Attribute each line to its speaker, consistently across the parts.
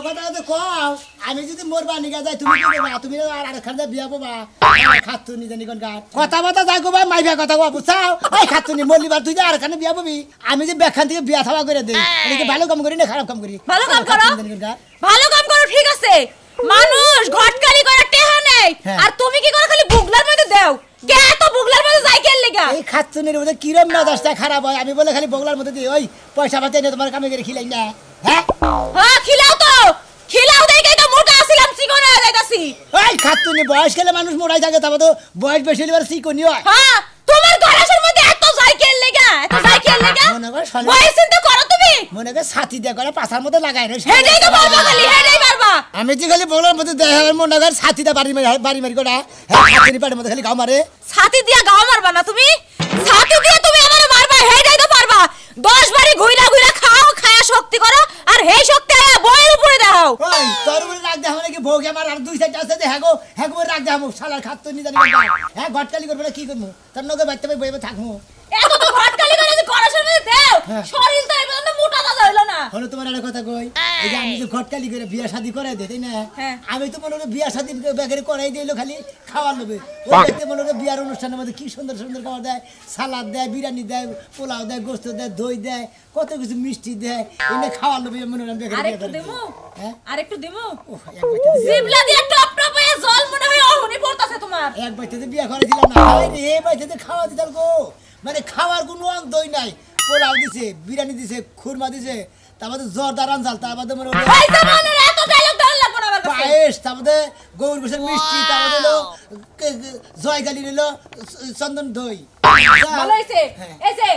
Speaker 1: কথা তো কও আমি যদি মোর বানি গা যাই তুমি কি করবা তুমি আর খান্দা বিয়া পাবা খাতুনি জানি কোন গাত কথা কথা যাই গো ভাই মাইবা কথা কও বুঝাও এই খাতুনি মল্লিবার তুই আর খানে বিয়া পাবি আমি যে বেখান থেকে বিয়া থাবা করে দেই এদিকে ভালো কাম করি না খারাপ কাম করি
Speaker 2: ভালো কাম করো ঠিক আছে মানুষ ঘটকালি করে টেহা নেই আর তুমি কি করে খালি বুগলার মধ্যে দাও কে এত বুগলার মধ্যে যাই কেন লাগা
Speaker 1: এই খাতুনির মধ্যে কিরম মেজাজটা খারাপ হয় আমি বলে খালি বুগলার মধ্যে দিই ওই পয়সা পাতে না তোমার কামে করে খিলাই না হ্যাঁ
Speaker 2: খিলাও দেই তো মোটা আছিলাম চিকন হয়ে যাইতাছি
Speaker 1: এই খাতুনি বয়স গেলে মানুষ মোটাই থাকে তবে তো বয়স বেশি হলে আর চিকনি হয়
Speaker 2: হ্যাঁ তোমার গলার মধ্যে এত যাই কেন লাগা বয়স চিন্তা করো তুমি
Speaker 1: মনে করে ছাতি দিয়ে করে পাছার মধ্যে লাগাই রে
Speaker 2: হেডাই তো পারবা খালি হেডাই পারবা
Speaker 1: আমি যে খালি বুগলার মধ্যে দেহ মনে করে ছাতিটা বাড়ি মারি করে হ্যাঁ খাতুনি পাড়ের মধ্যে খালি গাও মারে
Speaker 2: ছাতি দিয়া গাও মারবা না তুমি ছাতি দিয়ে তুমি আমারে মারবা হেডাই তো পারবা 10 বাড়ি ঘুইলা খাও খায়া শক্তি করো আর হেই শক্তি আয়া বইয়ের উপরে দাও
Speaker 1: ওই তোর উপরে রাখ দে মানে কি ভোগ আমার আর দুই সাইড আছে যে হ্যাগো রাখ দে আমু শালার খাতুনি জানি হ্যাঁ ঘটকালি করবে না কি করব তোর নগে বাইতে বইবে থাকমু
Speaker 2: এত তো ঘটকালি করে যে গরাসের মধ্যে দাও শরীর তো এমন মোটা দাদা হইলো না
Speaker 1: হলো তোমার একটা কথা কই এই যে আমি যে ঘটকালি করে বিয়া শাদি করাই দেই তাই না আমি তো মনে বিয়া শাদি বেকারে করাই দিলো খালি খাওয়ার লোভে ওই দেখতে মনে বিয়ার অনুষ্ঠানের মধ্যে কি সুন্দর সুন্দর খাবার দেয় সালাদ দেয় বিরিয়ানি দেয় পোলাও দেয় গোশত দেয় দই দেয় কত কিছু মিষ্টি দেয় এনে খাওয়ার লোভে মনে বেকারে
Speaker 2: আরেকটু দেমু আরেকটু দেমু জিবলা দিয়ে টপ টপ হয়ে জল মনে হয় ওহনি পড়তাছে তোমার
Speaker 1: এক বাইতে বিয়া করে দিলাম না এই বাইতে খাওয়া দিতাল গো মানে খাওয়ার কোনো দই নাই পোলাও দিছে বিরিয়ানি দিছে খুরমা দিছে তারপরে জোরদার আনজাল তারপরে মনে হয়
Speaker 2: এই জামানের এত ডায়লগ দেওয়ার লাগবে না আমার কাছে
Speaker 1: পায়েস তারপরে গৌর গোশের মিষ্টি তারপরে হলো জয়গালি নিলো চন্দন দই
Speaker 2: ভালো হইছে এই যে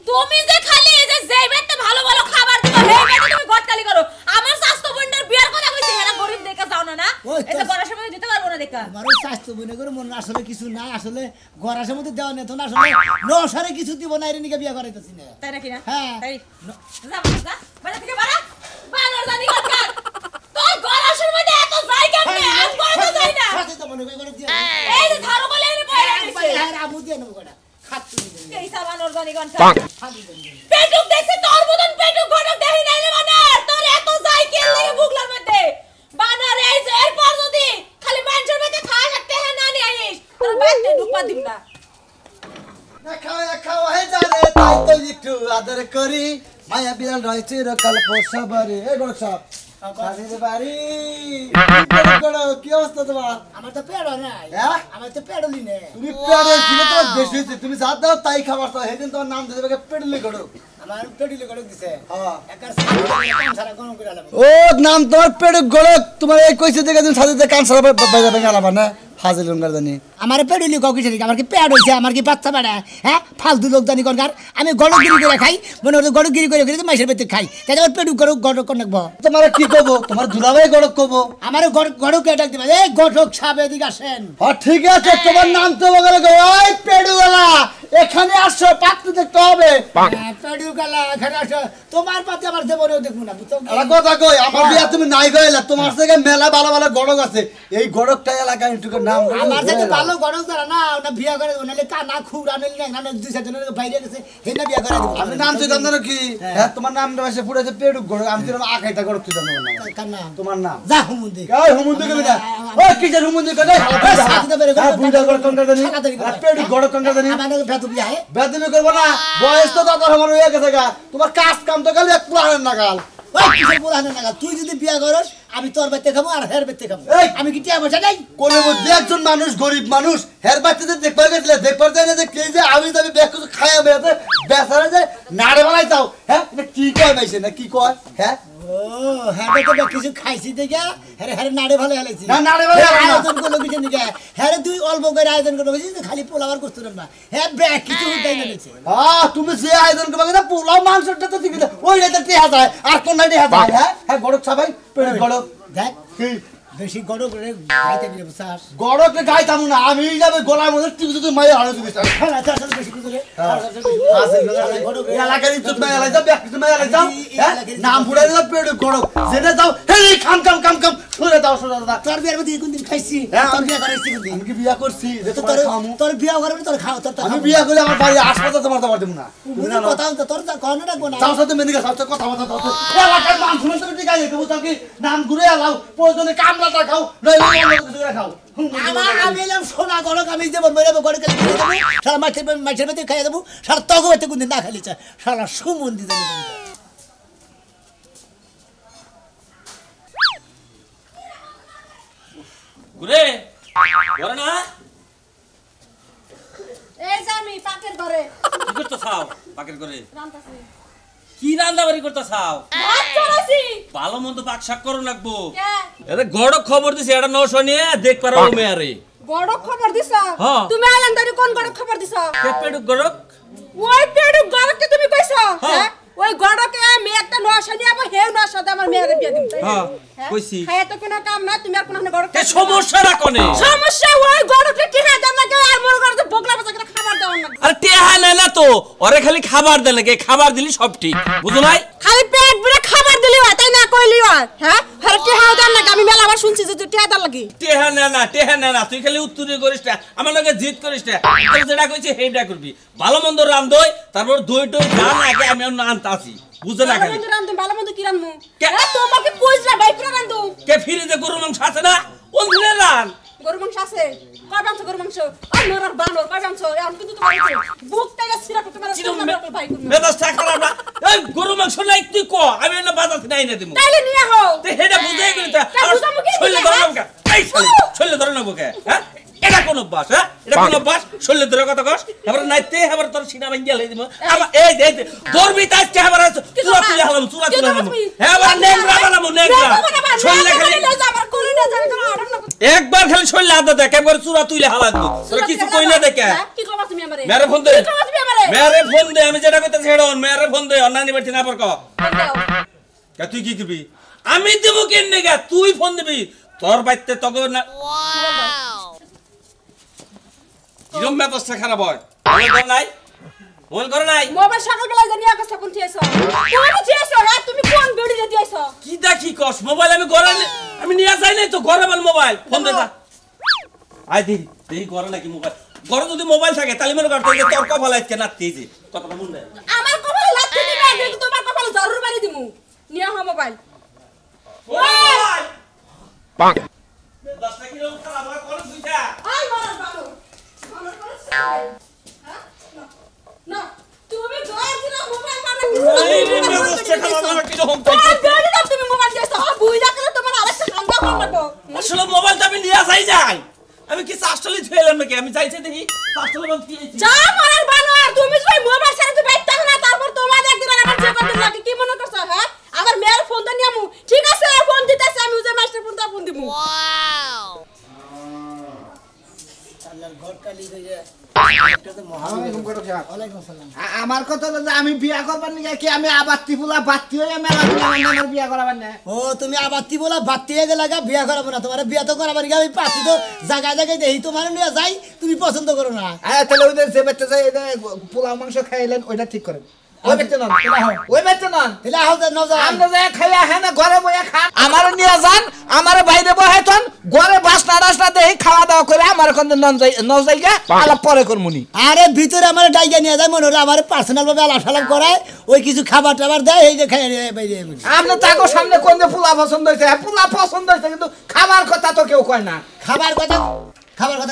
Speaker 2: তুমি যে খালি এই যে যেইবারতে ভালো ভালো খাবার দিবা সেইবারতে তুমি ঘটকালি করো আমার স্বাস্থ্য বন্ডার বিয়ার কথা কইছি এরা গরিব দেখা যাও না এই যে গরাসের মধ্যে দিতে পারবো না দেখা
Speaker 1: আমার স্বাস্থ্য বন্ডার করে মন আসলে কিছু নাই আসলে গরাসের মধ্যে দেওয়া নেই তো না আসলে নশারে কিছু দিব না এর নিকে বিয়া করাইতাছি না
Speaker 2: তাই নাকি না
Speaker 1: হ্যাঁ
Speaker 2: তাই যা বাড়ি থেকে বাড়া বানর জানি কথা তোর গরাসের মধ্যে এত যাই কেন আজ করে তো যাই না
Speaker 1: সাথে তো মনে করে দিয়া
Speaker 2: এই যে ধারো বলে এনে পয়রা দিছে
Speaker 1: আর আবু দিয়ে নেব কোটা খাতুনি
Speaker 2: এই সাবানর জানি কোনটা পেটুক দেখছে তোর মতন পেটুক ঘটক দেই নাই রে বানর তোর এত যাই কেন লাগে বুগলার মধ্যে বানর এই যে এরপর যদি খালি মানুষের মধ্যে খাওয়া থাকতে হ্যাঁ না নিয়ে আইস তোর বাইতে ঢুকবা দিম না
Speaker 3: খাওয়া হে জানে তাই তো একটু আদর করি মায়া বিড়াল রয়েছে রকাল পোষাবারে এই বড় সব সাজিতে পারি কি অবস্থা তোমার
Speaker 1: আমার তো পেড়ো নাই আমার তো পেড়লি নে
Speaker 3: তুমি পেড়ে ছিল তো বেশি হইছে তুমি যা দাও তাই খাবার তো হেদিন তোমার নাম দিতে হবে পেড়লি গড়ো
Speaker 1: আমার পেড়লি গড়ক দিছে
Speaker 3: হ্যাঁ
Speaker 1: একার কাম সারা কোন করে আলাম
Speaker 3: ও নাম তোমার পেড় গড়ক তোমার এই কইছে দেখে তুমি সাজিতে কান সারা বাজা ভেঙে আলাবা না হাজির লঙ্গার জানি
Speaker 1: আমার পেড়লি ককি জানি আমার কি পেড় হইছে আমার কি বাচ্চা বাড়া হ্যাঁ ফালতু লোক জানি কোনকার আমি গড়গিরি করে খাই মনে হলো গড়গিরি করে করে মাইশের পেতে খাই তাই আমার পেড়ু গড়ক গড়ক কোন রাখবো
Speaker 3: তোমার কি কব তোমার দুলাভাই গড়ক কব
Speaker 1: আমার গড়ক ডাক দিবা এই গড়ক সাহেব এদিকে আসেন
Speaker 3: হ্যাঁ ঠিক আছে তোমার নাম তো বলে গো ওই পেড়ুওয়ালা এখানে আসো পাত্র দেখতে হবে
Speaker 1: পেড়ু গালা এখানে আসো তোমার পাতে আমার দেবরেও দেখবো না বুঝছো
Speaker 3: আলা কথা কই আমার বিয়া তুমি নাই গইলা তোমার থেকে মেলা ভালো ভালো গড়ক আছে এই গড়কটা এলাকায় একটু নাম
Speaker 1: আমার থেকে ভালো গড়ক ধরা না ওটা বিয়া করে ওনালে কানা খুরা নিল না দুই চারজনের বাইরে গেছে হেনা বিয়া করে দেব
Speaker 3: আমি নাম তো জানো না কি হ্যাঁ তোমার নামটা এসে পুরোছে পেড়ু গড়ক আমি তো আখাইতা গড়ক তুই জানো না
Speaker 1: কার নাম
Speaker 3: তোমার নাম
Speaker 1: যা হুমুন্দি
Speaker 3: কই হুমুন্দি কই না ওই কি যে হুমুন্দি কই
Speaker 1: সাথে বেরে করে
Speaker 3: বুইদা গড়ক কোনটা জানি পেড়ু গড়ক কোনটা জানি
Speaker 1: আমার ভেতু বিয়া হে
Speaker 3: বেদমি করব না বয়স তো দাদার আমার হয়ে গেছে গা তোমার কাজ কাম তো গেল এক পুরান নাগাল
Speaker 1: ওই কিসের বলানো না তুই যদি বিয়া করস আমি তোর বাইতে খাবো আর হের বাইতে খাবো আমি কি টিয়া বসা নাই
Speaker 3: কোনের মধ্যে একজন মানুষ গরিব মানুষ হের বাচ্চাদের দেখবার গেছিলে দেখবার যায় না যে কে যে আমি যাবি ব্যাগ কিছু খাইয়া বেড়াতে বেচারা যে নাড়ে বেলায় যাও হ্যাঁ কি কয় ভাইছে না কি কয় হ্যাঁ
Speaker 1: ও হ্যাঁ তো কিছু খাইছি দেখে হ্যাঁ হ্যাঁ নাড়ে ভালো হেলাইছি
Speaker 3: না নাড়ে ভালো
Speaker 1: আয়োজন করলো কিছু দিকে হ্যাঁ তুই অল্প করে আয়োজন করলো বুঝিস খালি পোলাওয়ার করতে না হ্যাঁ ব্যাগ কিছু উঠাই নিয়েছে
Speaker 3: তুমি যে আয়োজন করবে না পোলাও মাংসটা তো ঠিক ওই রাতে টেহা যায় আর কোন রাতে টেহা যায় হ্যাঁ হ্যাঁ গড়ক সবাই পেড়ে গড়ক
Speaker 1: দেখ
Speaker 3: কি
Speaker 1: বেশি গড়ক করে গাইতে দিলে বুঝছাস
Speaker 3: গড়ক গাইতাম না আমি যাবে গলার মধ্যে টিপে যদি মাইয়া হাড়ে দিবি
Speaker 1: হ্যাঁ তার সাথে বেশি কিছু রে
Speaker 3: এলাকার ইজ্জত মাইয়া লাই যাও ব্যাগ কিছু মাইয়া লাই যাও নাম ফুড়াই দিলাম পেড়ে গড়ক জেনে যাও হে খাম খাম খাম খাম সরে দাও দাদা
Speaker 1: তোর বিয়ার মধ্যে কোনদিন খাইছি তোর বিয়া করাইছি কোনদিন
Speaker 3: আমি কি বিয়া করছি যে তোমার খামু
Speaker 1: তোর বিয়া করবে তোর খাও তোর
Speaker 3: আমি বিয়া করলে আমার বাড়ি হাসপাতাল তোমার দাবার দেব না
Speaker 1: কথা তোর কোন রাখবো না
Speaker 3: তার সাথে মেনে গেছে কথা দাও এলাকার মান শুনে তুমি ঠিক আছে দেবো কি নাম ঘুরে আলাও প্রয়োজনে কামলাটা খাও নইলে অন্য কিছু করে খাও
Speaker 1: আমি এলাম সোনা গড়ক আমি দেবো মেরে গড়ে গেলে দিয়ে দেবো সারা মাছের মধ্যে খাইয়ে দেবো সারা তগো বাড়িতে কোনদিন না খালি চা সারা সুমন্দি দেবো
Speaker 4: ঘুরে ঘরে না
Speaker 2: এই যে আমি পাকের ঘরে
Speaker 4: কি করতে চাও পাকের করে
Speaker 2: রান্তাছি
Speaker 4: কি রান্না বাড়ি করতে চাও
Speaker 2: ভাত চড়াছি
Speaker 4: ভালো মন্দ পাক শাক করো লাগবো
Speaker 2: কে
Speaker 4: আরে গড় খবর দিছে এটা 900 নিয়ে দেখ পারো মেয়ারে
Speaker 2: বড় খবর দিছ
Speaker 4: হ্যাঁ।
Speaker 2: তুমি আলান্দারি কোন বড় খবর দিছ
Speaker 4: কে পেড়ুক গড়ক
Speaker 2: ওই পেড়ু গড়কে তুমি কইছ
Speaker 4: হ্যাঁ।
Speaker 2: হ্যাঁ ওই গড়কে আমি একটা নশা নিয়ে আবার হে নশাতে আমার মেয়েকে বিয়ে দিম
Speaker 4: হ্যাঁ, কইছি।
Speaker 2: খায় তো কোনো কাম না তুমি আর কোন গড়
Speaker 4: কে সমস্যাটা কোনে
Speaker 2: সমস্যা ওই গড়কে টিহা দাম লাগে আর মোর গড়তে বকলা বাজা করে খাবার দাও না
Speaker 4: আরে টেহা নেয় না তো ওরে খালি খাবার দে লাগে খাবার দিলি সব ঠিক বুঝো নাই
Speaker 2: খালি পেট ভরে খাবার দিলি হয় তাই না কইলি হয় হ্যাঁ আর টিহা দাম লাগে আমি মেলা আবার শুনছি যে টিহা দাম লাগি
Speaker 4: টেহা না তুই খালি উত্তরে করিস না আমার লগে জিত করিস না তোর যেটা কইছি সেইটা করবি ভালো মন্দ রান্ধই তারপর দই টই জান আগে আমি আনতে আসি বুঝে না খালি
Speaker 2: ভালো মন্দ কি রান্ধু
Speaker 4: কে?
Speaker 2: তোমাকে কইছলা ভাই পুরা রান্ধু
Speaker 4: কে ফিরিতে গরু মাংস আছে না কোন দিনে রান
Speaker 2: গরু মাংস আছে কয় মাংস গরু মাংস আর নরার বানর কয় মাংস এখন কিন্তু তোমার বুক টাইলা সিরা করতে পারো ভাই করবে
Speaker 4: মেজাজ খারাপ না এই গরু মাংস নাই তুই ক আমি না বাজার থেকে নাই না দিমু
Speaker 2: তাইলে নিয়ে হও
Speaker 4: তে হেডা বুঝাই গলি তা
Speaker 2: তা বুঝামু কি
Speaker 4: শৈলে
Speaker 2: বুঝাই,
Speaker 4: ধরলাম কা এই শৈলে ধরলাম কে হ্যাঁ এটা কোন অভ্যাস হ্যাঁ এটা কোন অভ্যাস শৈলে ধরে কথা কস এবার নাইতে এবার তোর সিনা ভাঙ্গিয়া লই দিমু আবার এই যে দরবি তাই কে আবার চুরা তুলে হলাম হ্যাঁ আবার নেংরা বানাবো নেংরা শৈলে খালি
Speaker 2: আমার কোলে না যাবে তোমার অর্ডার না
Speaker 4: একবার খালি শৈলে আদা দেখ একবার চুরা তুলে হালাবো তোরা কিছু কই না দেখে
Speaker 2: কি করবা তুমি আমারে
Speaker 4: মেরে ফোন দে
Speaker 2: কি করবা তুমি আমারে
Speaker 4: মেরে ফোন দে আমি যেটা কইতাছি হেড অন মেরে ফোন দে অন্যান্য বাড়ি না পর ক কা তুই কি করবি আমি দেব কেন গা তুই ফোন দিবি তোর বাইতে তগো না কিরম ব্যবস্থা খারাপ হয় মোবাইল করে নাই
Speaker 2: মোবাইল সকালবেলা জানি আকাশ কোন থিয়েছো কোন থিয়েছো হ্যাঁ তুমি কোন বেড়ি রে দিয়েছো
Speaker 4: কি দেখি কস মোবাইল আমি ঘরে আমি নিয়ে যাই নাই তো ঘরে বল মোবাইল ফোন দে যা আই দি দেই ঘরে নাকি মোবাইল ঘরে যদি মোবাইল থাকে তাহলে মনে করতে যে তোর কপাল আজকে নাতি যে কথাটা মন দেয়
Speaker 2: আমার কপালে লাথি দিবে কিন্তু তোমার কপালে জরুর মারি দিমু নিয়া হ মোবাইল
Speaker 4: মোবাইল পাক 10 টাকা কিলো খারাপ হয় কোন সুইটা
Speaker 2: আই মারার বালো আমার করে হ্যাঁ না তুমি জয় দিনা মোবাইল মানে
Speaker 4: এই রে ব্যবস্থা খারাপ আমার কি রকম
Speaker 2: তুমি মোবাইল দিয়েছো বুই রাখলে তোমার আরেকটা কান্দা কর লাগবো
Speaker 4: আসলে মোবাইলটা আমি নিয়ে যাই আমি কি চাষটলি থইলাম নাকি আমি চাইছে দেখি চাষটলি বল কি
Speaker 2: যা মারার বানো আর তুমি যদি মোবাইল ছেড়ে তুই বাইতে না তারপর তোমার একদিন আমার যে করতে লাগে কি মনে করছ হ্যাঁ আমার মেয়ের ফোন তো নিয়ামু ঠিক আছে ফোন দিতেছে আমি ওই যে মাস্টার ফোন দিমু
Speaker 1: আল্লাহর ঘর কালি হয়ে এটা তো
Speaker 5: আমার কথা হলো যে আমি বিয়া করবার নিয়ে কি আমি আবাত্তি ফুলা বাত্তি হয়ে মেলা আমার বিয়া করাবার না
Speaker 1: ও তুমি আবাত্তি বলা বাত্তি হয়ে গেলা বিয়া করাবো না তোমার বিয়া তো করাবার গিয়ে আমি পাতি তো জায়গায় জায়গায় দেখি তোমার নিয়ে যাই তুমি পছন্দ করো না
Speaker 5: তাহলে ওদের যে বেচতে চাই পোলাও মাংস খাইলেন ওইটা ঠিক করেন ওই বেচতে নন ওই বেচতে নন
Speaker 1: তাহলে আহ নজর
Speaker 5: আমরা যে খাইয়া হ্যাঁ না ঘরে বইয়া খান আমার নিয়ে যান আমার বাইরে বহে তন ঘরে বাসনা রাসনা দেখি খাওয়া দাওয়া করে আমার এখন নন যাইগা আলাপ পরে করমুনি
Speaker 1: আরে ভিতরে আমার ডাইগা নিয়ে যায় মনে হয় আমার পার্সোনাল ভাবে আলাপ সালাপ করায় ওই কিছু খাবার টাবার দেয় এই যে খাই বাইরে
Speaker 5: আপনি তাকে সামনে কোন যে পোলা পছন্দ হয়েছে পোলা পছন্দ হয়েছে কিন্তু খাবার কথা তো কেউ কয় না
Speaker 1: খাবার কথা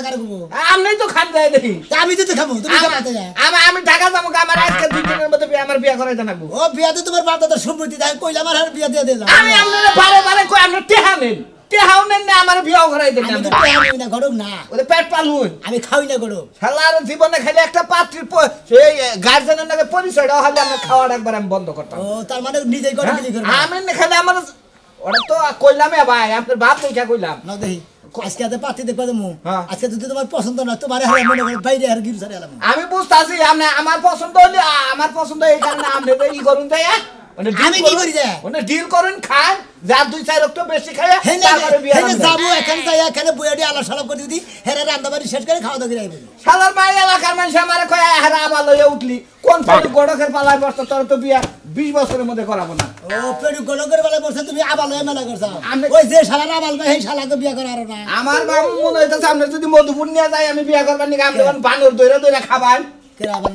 Speaker 1: কারে বলবো
Speaker 5: আপনি তো খান যায় দেখি
Speaker 1: আমি তো খাবো তুমি খাবাতে যায়
Speaker 5: আমি ঢাকা যাবো আমার আজকে 2 দিনের মধ্যে আমার বিয়া করাই জানাবো
Speaker 1: ও বিয়া তো তোমার বাপ দাদার সম্পত্তি তাই কইলা আমার আর বিয়া দিয়ে দিলাম
Speaker 5: আমি আপনারা বারে বারে কই আপনি টেহা নেন টেহাও নেন না আমার বিয়াও করাই দেন
Speaker 1: আমি তো খাই না গরম না
Speaker 5: ওরে পেট পালুন
Speaker 1: আমি খাই না গরম
Speaker 5: শালার জীবনে খালি একটা পাত্রীর সেই গার্জেনের নাকি পরিচয়টা হলে আমরা খাওয়ার একবার আমি বন্ধ করতাম
Speaker 1: ও তার মানে নিজেই গরম গিলি করবে
Speaker 5: আমি না খালি আমার ওরা তো কইলামে ভাই আপনার বাপ দেখা কইলাম
Speaker 1: না দেখি আজকে আতে পাতি দেখবা দেমু
Speaker 5: হ্যাঁ।
Speaker 1: আজকে যদি তোমার পছন্দ না তোমার হারে মনে করে বাইরে আর গির সারে এলাম
Speaker 5: আমি বুঝতাছি আপনি আমার পছন্দ হলে আমার পছন্দ এই কারণে আপনি তো ই করুন তাই
Speaker 1: আমি কি করি যায়
Speaker 5: ওনে ডিল করুন খান যার 2-4 রক্ত বেশি খায় তারপরে বিয়া
Speaker 1: হেনে যাবো এখানে যাই এখানে বইয়াডি আলা সালাম করে দিদি হেরে রান্না বাড়ি শেষ করে খাওয়া দাওয়া করে আইবো
Speaker 5: শালার মাই এলাকার মানুষ আমারে কয় হারা আবার লইয়া উঠলি কোন পালি গড়কের পালায় বসতো তোর তো বিয়া 20 বছরের মধ্যে করাবো না।
Speaker 1: ও পেটু গলকের বেলা বলছে তুমি আবাল হয়ে মেলা করছ
Speaker 5: আমি-
Speaker 1: ওই যে শালা আবাল ভাই সেই শালাকে বিয়ে করা আর না
Speaker 5: আমার বাবু মনে হইতেছে আপনি যদি মধুপুর নিয়ে যাই আমি বিয়া করবার নাকি আপনি কোন বানর দইরা দইরা খাবার
Speaker 1: কে আবাল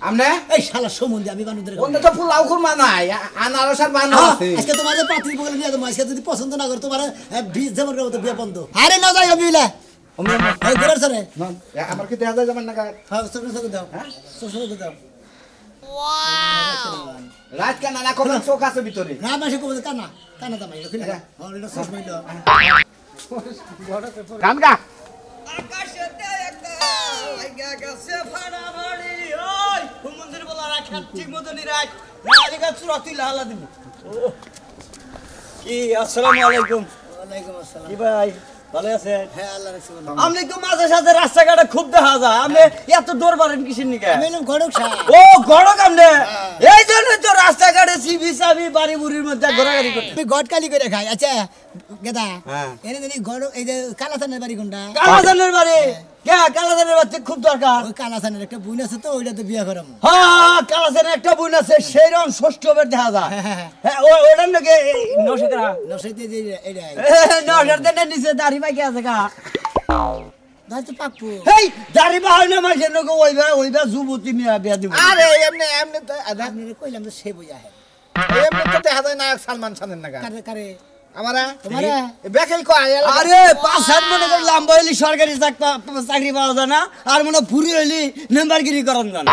Speaker 5: আপনি
Speaker 1: এই শালা সম্বন্ধে আমি বানুদের
Speaker 5: ওনটা তো পোলাও খুরমা নাই আনারস আর বানর আছে
Speaker 1: আজকে তোমার যে পাত্রী বলে নিয়ে দেবো আজকে যদি পছন্দ না করে তোমার বীজ যেমন করবো তো বিয়ে বন্ধ আরে না যাই আমি বিলে এই ঘুরে সরে
Speaker 5: না, আমার কি দেখা যায় যাবেন না কাকা?
Speaker 1: হ্যাঁ ছোট দাও ছোট দাও
Speaker 5: রাত কেন না কখন চোখ আছে ভিতরে
Speaker 1: না মাসে কবে কানা কানা দামাই খুলে হ্যাঁ এটা শেষ হইলো
Speaker 5: গান গা
Speaker 6: আকাশেতে একটা লাগা গেছে ফাড়াফাড়ি ওই হুমন্দির বলা রাখাত ঠিক মতো নিরাজ নালিকা চুরাতি লালা দিব কি আসসালামু আলাইকুম
Speaker 1: ওয়ালাইকুম আসসালাম
Speaker 6: কি ভাই ভালো আছেন
Speaker 1: হ্যাঁ আল্লাহ রাখছি বলো
Speaker 6: আপনি তো মাঝে সাথে রাস্তাঘাটে খুব দেখা যায় আপনি এত দৌড় পারেন কিসের নিকে
Speaker 1: আমি এলাম ঘটক সাহেব
Speaker 6: ও গড়ক আপনি এই জন্য তো রাস্তাঘাটে সিবি সাবি বাড়ি বুড়ির মধ্যে ঘোরাঘুরি করতে
Speaker 1: আমি গটকালি করে খাই আচ্ছা গেদা
Speaker 6: হ্যাঁ।
Speaker 1: এনে জানি ঘটক এই যে কালাসানের বাড়ি কোনটা
Speaker 6: কালাজানের বাড়ি কে কালাজানের বাড়ি খুব দরকার
Speaker 1: ওই কালাসানের একটা বোন আছে তো ওইটাতে বিয়ে করাবো
Speaker 6: হ্যাঁ কালাজানের একটা বোন আছে সেই রকম ষষ্ঠ বের দেখা যায় হ্যাঁ ওটার নাকি নশিকরা
Speaker 1: নসইতে যে এইটা
Speaker 6: নশার দিনের নিচে দাড়ি পাইকে আছে গা
Speaker 1: দাই তো পাপ্পু
Speaker 6: হেই দাড়ি বাহার না মাসের নাকি ওইবা যুবতী মেয়ে বিয়া দিব
Speaker 5: আরে এমনি এমনি তো
Speaker 1: আপনি কইলাম তো সে বুঝা হয়
Speaker 5: এমনি তো দেখা যায় নায়ক সালমান খানের নাকা
Speaker 1: কারে কারে
Speaker 5: আমারা
Speaker 1: তোমারে?
Speaker 5: বেকাই কয়
Speaker 6: আরে 5-7 মনে করে লম্বা হইলি সরকারি চাকরি পাওয়া যায় না আর মনে পুরি হইলি মেম্বারগিরি করান যায় না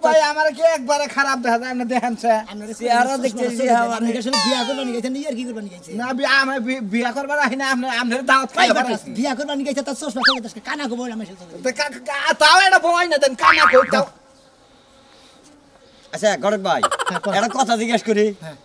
Speaker 5: ভাই আমার কি একবারে খারাপ দেখা যায় আপনি দেখেন সে
Speaker 1: আপনারা
Speaker 6: চেহারা দেখতেছি
Speaker 1: আপনি কাছে বিয়া করবানি গেছেন ইয়ার কি করবানি গেছে
Speaker 5: না আমি বিয়া করবার আহি না আপনি আপনার দাওয়াত খাই
Speaker 1: বিয়া করবানি গেছে তার চশমা চলে তার কানা কো বল আমি
Speaker 5: তাও এটা বই না দেন কানা কই তাও
Speaker 6: আচ্ছা গড়ক ভাই
Speaker 1: হ্যাঁ, কর।
Speaker 6: একটা কথা জিজ্ঞেস করি
Speaker 1: হ্যাঁ।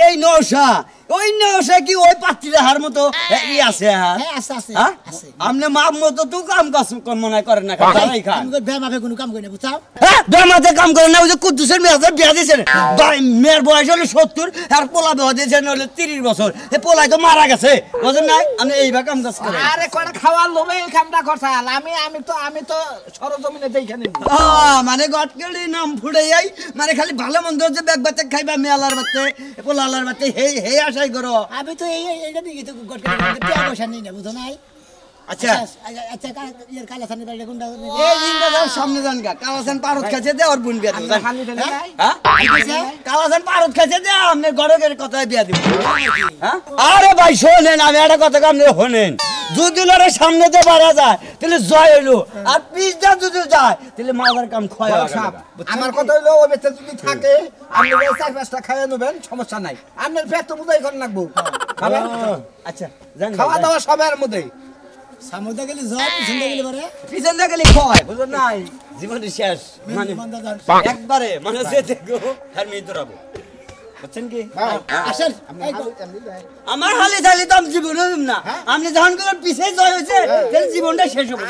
Speaker 6: এই নৌসা ওই নৌসা কি ওই পাত্রীর হার মতো ই আছে হ্যাঁ
Speaker 1: হ্যাঁ আছে আছে
Speaker 6: হ্যাঁ?
Speaker 1: আছে
Speaker 6: আপনি মাপ মতো তো কাম কাজ মনে করেন না তারাই খান
Speaker 1: আমি বিয়া মাপে কোনো কাম করি না বুঝাও
Speaker 6: হ্যাঁ বেমাতে কাম করেন না ওই যে কুদ্দুসের মেয়ে আছে বিয়া দিয়েছেন মেয়ের বয়স হলো 70 আর পোলা বিয়া দিয়েছেন হলো 30 বছর এ পোলাই তো মারা গেছে বুঝেন নাই আপনি এইভাবে কাম কাজ করেন
Speaker 5: আরে কোন খাওয়ার লোভে এই কামটা করছাল আমি তো সরজমিনে দেখানি
Speaker 6: মানে গটকেলি নাম ফুড়ে যাই মানে খালি ভালো মন্দ যে ব্যাগ বাচ্চা খাইবা মেলার বাচ্চা পোলালার বাচ্চা হে আশাই করো
Speaker 1: আমি তো এইটা দিকে তো গটকে বিয়া পয়সা নেই না বুঝো নাই
Speaker 6: আচ্ছা
Speaker 1: আচ্ছা ইয়ার কালাসানের বাড়ি কোনটা
Speaker 6: এই দিনটা যাও সামনে যান গা কালাসান পারত খাইছে দে আর বুন বিয়া দিব জান।
Speaker 5: খালি ঢেলে নাই
Speaker 6: হ্যাঁ কালাসান পারত খাইছে দে আপনি গড়কের কথায় বিয়া দিব হ্যাঁ আরে ভাই শোনেন আমি একটা কথা আপনি শোনেন যদি লড়ে সামনে দিয়ে বাড়া যায় তাহলে জয় হইলো আর পিছটা যদি যায় তাহলে মাজার কাম ক্ষয় হবে
Speaker 5: আমার কথা হইলো ওই বেতে যদি থাকে আপনি ওই 4-5টা খাইয়ে নেবেন সমস্যা নাই আপনার পেট তো বুঝাই করে রাখবো খাবেন
Speaker 6: আচ্ছা জান
Speaker 5: খাওয়া দাওয়া সবার মধ্যে
Speaker 1: সামুদ্র গেলে জয় পিছন গেলে পরে
Speaker 6: পিছন দিয়ে গেলে ক্ষয় বুঝলেন নাই জীবনের শেষ মানে একবারে মানে যে দেখো আর মেয়ে ধরাবো বুঝছেন কি
Speaker 1: আসেন
Speaker 6: আমার হালি থালি তো আমি জীবনে দিব না আপনি যখন করে পিছিয়ে জয় হয়েছে তাহলে জীবনটা শেষ হবে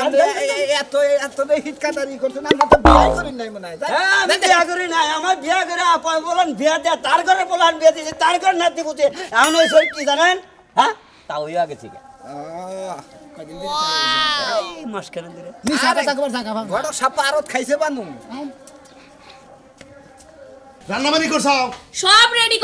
Speaker 5: এত এত হিট কাটারি করছেন আমরা তো বিয়ে করি নাই মনে হয়
Speaker 6: হ্যাঁ আমি বিয়া করি নাই আমার বিয়া করে আপন বলেন বিয়া দেয়া তার ঘরে বলেন বিয়া দিয়েছে তার ঘরে নাতি পুতে এখন ওই সব কি জানেন হ্যাঁ তাও ইয়া গেছে মাসখানে দিলে
Speaker 1: মিশা কথা কবার থাকা ভাব
Speaker 5: ঘটক সাপা আরত খাইছে বানু
Speaker 3: রান্না বাড়ি করছাও
Speaker 2: সব রেডি